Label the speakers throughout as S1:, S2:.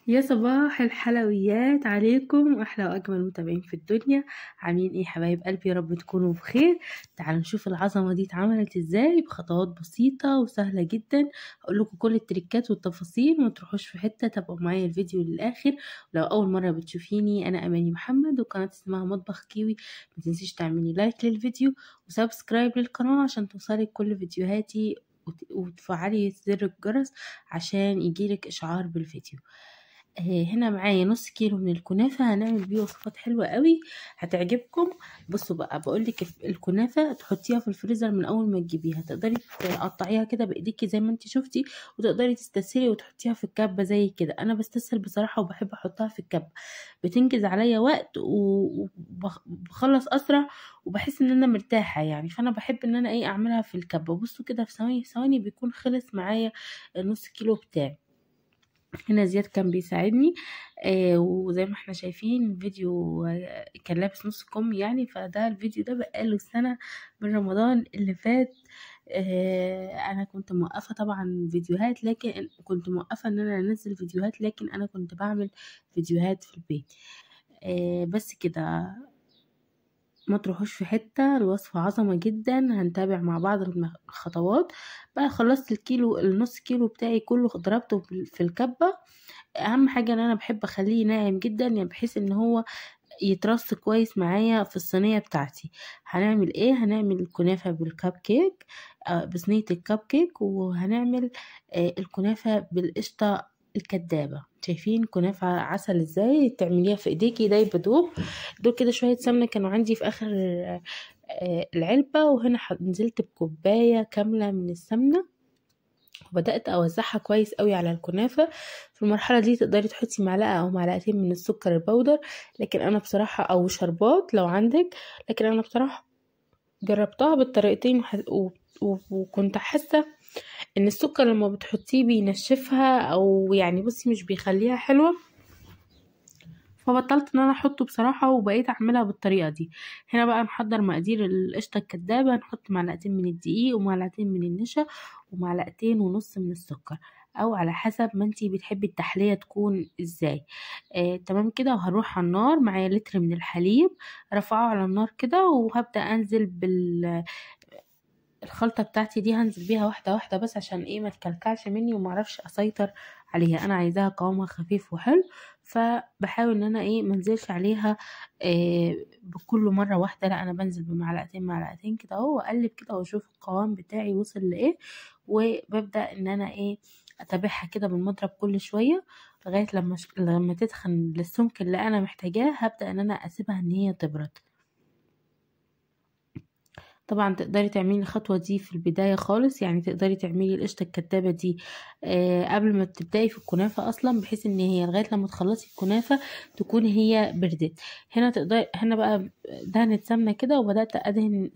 S1: يا صباح الحلويات عليكم، احلى واجمل متابعين في الدنيا. عاملين ايه حبايب قلبي؟ يا رب تكونوا بخير. تعالوا نشوف العظمه دي اتعملت ازاي بخطوات بسيطه وسهله جدا. هقول لكم كل التريكات والتفاصيل، ما تروحوش في حته، تابعوا معايا الفيديو للاخر. ولو اول مره بتشوفيني، انا اماني محمد وقناه اسمها مطبخ كيوي. ما تنسيش تعملي لايك للفيديو وسبسكرايب للقناه عشان توصلك كل فيديوهاتي، وتفعلي زر الجرس عشان يجيلك اشعار بالفيديو. هنا معايا نص كيلو من الكنافة، هنعمل بيه وصفات حلوة قوي هتعجبكم. بصوا بقى، بقولك الكنافة تحطيها في الفريزر من اول ما تجيبيها، تقدري تقطعيها كده بايديكي زي ما انت شفتي، وتقدري تستسهلي وتحطيها في الكبة زي كده. انا بستسهل بصراحة وبحب احطها في الكبة، بتنجز عليا وقت وبخلص اسرع، وبحس ان انا مرتاحة يعني. فانا بحب ان انا اعملها في الكبة. بصوا كده، في ثواني ثواني بيكون خلص معايا النص كيلو بتاعي. هنا زياد كان بيساعدني. وزي ما احنا شايفين الفيديو كان لابس نص كم يعني. فده الفيديو ده بقاله سنة من رمضان اللي فات. انا كنت موقفة طبعا فيديوهات، لكن كنت موقفة ان انا انزل فيديوهات، لكن انا كنت بعمل فيديوهات في البيت. بس كده، ما تروحوش في حتة، الوصفة عظمة جدا. هنتابع مع بعض الخطوات. بقى خلصت الكيلو، النص كيلو بتاعي كله ضربته في الكبة. اهم حاجة ان انا بحب اخليه ناعم جدا، يعني بحيث ان هو يترص كويس معايا في الصينية بتاعتي. هنعمل ايه؟ هنعمل الكنافة بالكب كيك، بصينية الكب كيك. وهنعمل الكنافة بالقشطة الكدابة. شايفين كنافة عسل ازاي؟ تعمليها في ايديكي دايبة دوب. دول كده شوية سمنة كانوا عندي في اخر العلبة، وهنا نزلت بكوباية كاملة من السمنة، وبدأت أوزعها كويس قوي على الكنافة. في المرحلة دي تقدري تحطي معلقة أو معلقتين من السكر البودر، لكن أنا بصراحة، أو شربات لو عندك، لكن أنا بصراحة جربتها بالطريقتين وكنت حاسة إن السكر لما بتحطيه بينشفها، أو يعني بصي مش بيخليها حلوة. فبطلت ان انا احطه بصراحة، وبقيت اعملها بالطريقة دي. هنا بقى نحضر مقادير القشطة الكدابة. نحط معلقتين من الدقيق، ومعلقتين من النشا، ومعلقتين ونص من السكر، او على حسب ما انتي بتحبي التحلية تكون ازاي. تمام كده. وهروح على النار، معايا لتر من الحليب، رفعه على النار كده، وهبدأ انزل الخلطة بتاعتي دي. هنزل بيها واحدة واحدة بس عشان ما تكلكعش مني ومعرفش اسيطر عليها. انا عايزاها قوامها خفيف وحلو، فبحاول ان انا منزلش عليها بكل مرة واحدة. لا، انا بنزل بمعلقتين معلقتين كده اهو، واقلب كده واشوف القوام بتاعي وصل لايه. وببدأ ان انا اتابعها كده بالمضرب كل شوية، لغاية لما تتخن للسمك اللي انا محتاجاه. هبدأ ان انا اسيبها ان هي تبرد. طبعا تقدري تعملي الخطوة دي في البداية خالص، يعني تقدري تعملي القشطة الكدابة دي قبل ما تبدأي في الكنافة أصلا، بحيث ان هي لغاية لما تخلصي الكنافة تكون هي بردت. هنا بقى دهنت سمنة كده، وبدأت أدهن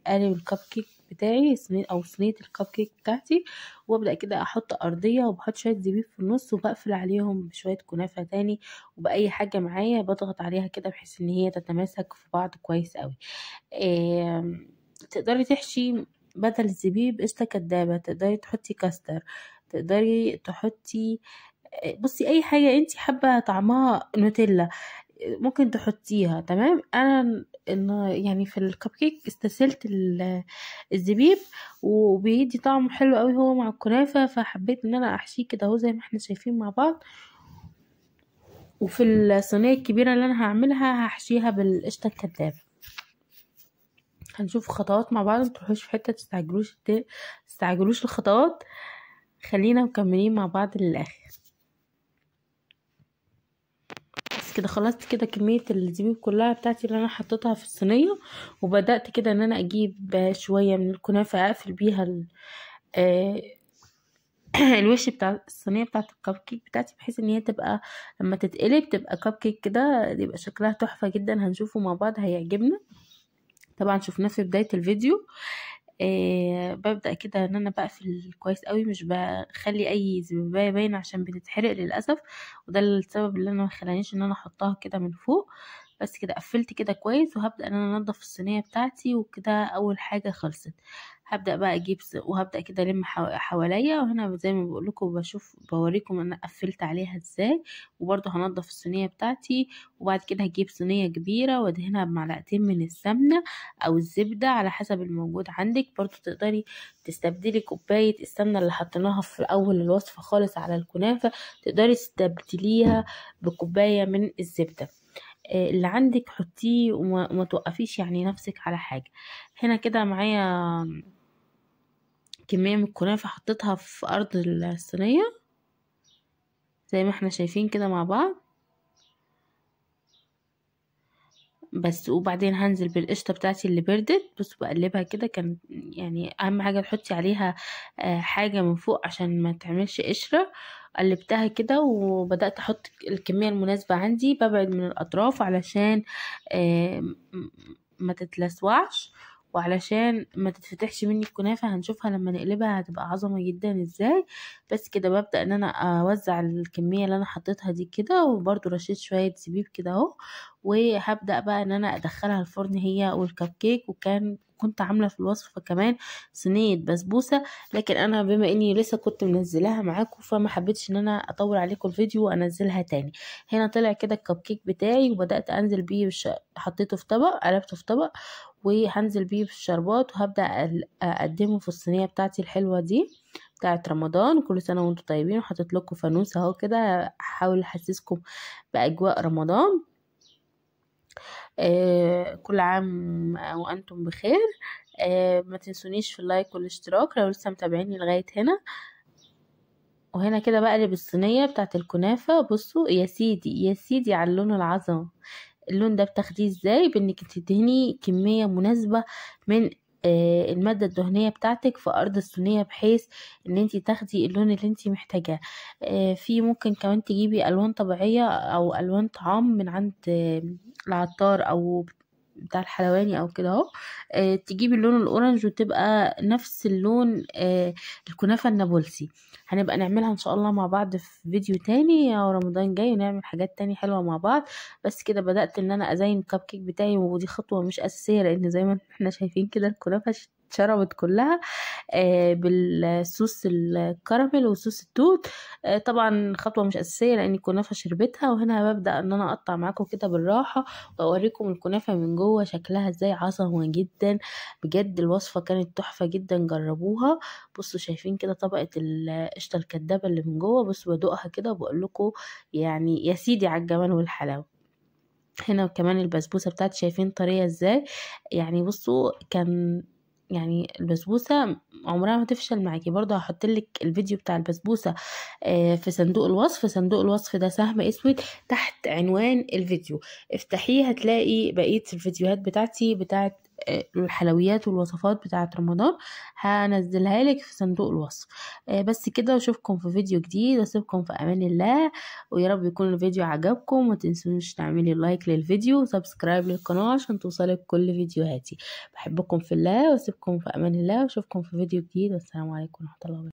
S1: قالب الكب كيك بتاعي، صينية الكب كيك بتاعتي. وابدأ كده احط ارضية، وبحط شوية زبيب في النص، وبقفل عليهم بشوية كنافة تاني، وبأي حاجة معايا بضغط عليها كده بحيث ان هي تتماسك في بعض كويس قوي. تقدري تحشي بدل الزبيب قشطة كدابة، تقدري تحطي كاستر، تقدري تحطي بصي اي حاجة انتي حابة طعمها، نوتيلا ممكن تحطيها. تمام. انا يعني في الكب كيك استسهلت الزبيب، وبيدي طعم حلو قوي هو مع الكنافة، فحبيت ان انا احشيه كده اهو زي ما احنا شايفين مع بعض. وفي الصينية الكبيرة اللي انا هعملها هحشيها بالقشطة الكدابة. هنشوف خطوات مع بعض، متروحوش في حتة، تستعجلوش الخطوات، خلينا مكملين مع بعض للآخر. بس كده خلصت كده كمية الزبيب كلها بتاعتي اللي انا حطيتها في الصينية، وبدأت كده ان انا اجيب شوية من الكنافة اقفل بيها الوش بتاع الصينية بتاعت الكب كيك بتاعتي، بحيث ان هي تبقى لما تتقلب تبقى كب كيك كده، يبقى شكلها تحفة جدا. هنشوفه مع بعض هيعجبنا. طبعا شفناه في بداية الفيديو. ببدأ كده ان انا بقفل كويس قوي، مش بخلي اي زباية باينة عشان بتتحرق للأسف، وده السبب اللي انا مخلانيش ان انا احطها كده من فوق. بس كده قفلت كده كويس، وهبدأ ان انا انضف الصينية بتاعتي، وكده اول حاجة خلصت. هبدأ بقى اجيب وهبدأ كده الم حواليا، وهنا زي ما بقول لكم بشوف بوريكم انا قفلت عليها ازاي. وبرده هنضف الصينيه بتاعتي، وبعد كده هجيب صينيه كبيره وادهنها بمعلقتين من السمنه او الزبده على حسب الموجود عندك. برضو تقدري تستبدلي كوبايه السمنه اللي حطيناها في اول الوصفه خالص على الكنافه، تقدري تستبدليها بكوبايه من الزبده. اللي عندك حطيه وما توقفيش يعني نفسك على حاجه. هنا كده معايا كميه من الكنافه حطيتها في ارض الصينيه زي ما احنا شايفين كده مع بعض بس. وبعدين هنزل بالقشطه بتاعتي اللي بردت، بصوا بقلبها كده. كان يعني اهم حاجه تحطي عليها حاجه من فوق عشان ما تعملش قشره. قلبتها كده وبدات احط الكميه المناسبه عندي، ببعد من الاطراف علشان ما تتلسوعش وعلشان ما تتفتحش مني الكنافه. هنشوفها لما نقلبها هتبقى عظمه جدا ازاي. بس كده ببدا ان انا اوزع الكميه اللي انا حطيتها دي كده، وبرده رشيت شويه زبيب كده اهو. وهبدا بقى ان انا ادخلها الفرن هي والكب كيك. كنت عامله في الوصفه كمان صينيه بسبوسه، لكن انا بما اني لسه كنت منزلاها معاكم فما حبيتش ان انا اطول عليكم الفيديو وانزلها تاني. هنا طلع كده الكب كيك بتاعي، وبدات انزل بيه حطيته في طبق، قلبته في طبق، وهنزل بيه في الشربات، وهبدا اقدمه في الصينيه بتاعتي الحلوه دي بتاعت رمضان. كل سنه وانتم طيبين، وحطيت لكم فانوس اهو كده احاول احسسكم باجواء رمضان. كل عام وانتم بخير. ما تنسونيش في اللايك والاشتراك لو لسه متابعيني لغايه هنا. وهنا كده بقلب الصينيه بتاعت الكنافه. بصوا يا سيدي يا سيدي على اللون العظمه. اللون ده بتاخديه ازاي؟ بانك تدهني كميه مناسبه من المادة الدهنية بتاعتك في أرض الصينية، بحيث ان انتي تاخدي اللون اللي انتي محتاجاه. في ممكن كمان تجيبي ألوان طبيعية أو ألوان طعام من عند العطار أو بتاع الحلواني او كده اهو. تجيبي اللون الاورنج وتبقى نفس اللون الكنافه النابلسي. هنبقى نعملها ان شاء الله مع بعض في فيديو تاني، يا رمضان جاي ونعمل حاجات تاني حلوه مع بعض. بس كده بدات ان انا ازين الكب كيك بتاعي، ودي خطوه مش اساسيه لان زي ما احنا شايفين كده الكنافه اتشربت كلها بالصوص الكراميل وصوص التوت. طبعا خطوه مش اساسيه لان الكنافه شربتها. وهنا ببدا ان انا اقطع معاكم كده بالراحه واوريكم الكنافه من جوه شكلها ازاي، عظمه جدا بجد. الوصفه كانت تحفه جدا، جربوها. بصوا شايفين كده طبقه القشطه الكدابه اللي من جوه. بصوا بدوقها كده وبقول لكم يعني يا سيدي على الجمال والحلاوه. هنا كمان البسبوسه بتاعتي شايفين طريه ازاي. يعني بصوا كان يعني البسبوسه عمرها ما تفشل معاكي. برضه هحط لك الفيديو بتاع البسبوسه في صندوق الوصف. صندوق الوصف ده سهم اسود تحت عنوان الفيديو، افتحيه هتلاقي بقيه الفيديوهات بتاعتي بتاعت الحلويات والوصفات بتاعت رمضان، هنزلها لك في صندوق الوصف. بس كده، واشوفكم في فيديو جديد، واسيبكم في امان الله. ويا رب يكون الفيديو عجبكم. ومتنسونش تعملي لايك للفيديو وسبسكرايب للقناة عشان توصلك كل فيديوهاتي. بحبكم في الله، واسيبكم في امان الله، واشوفكم في فيديو جديد. والسلام عليكم ورحمة الله وبركاته.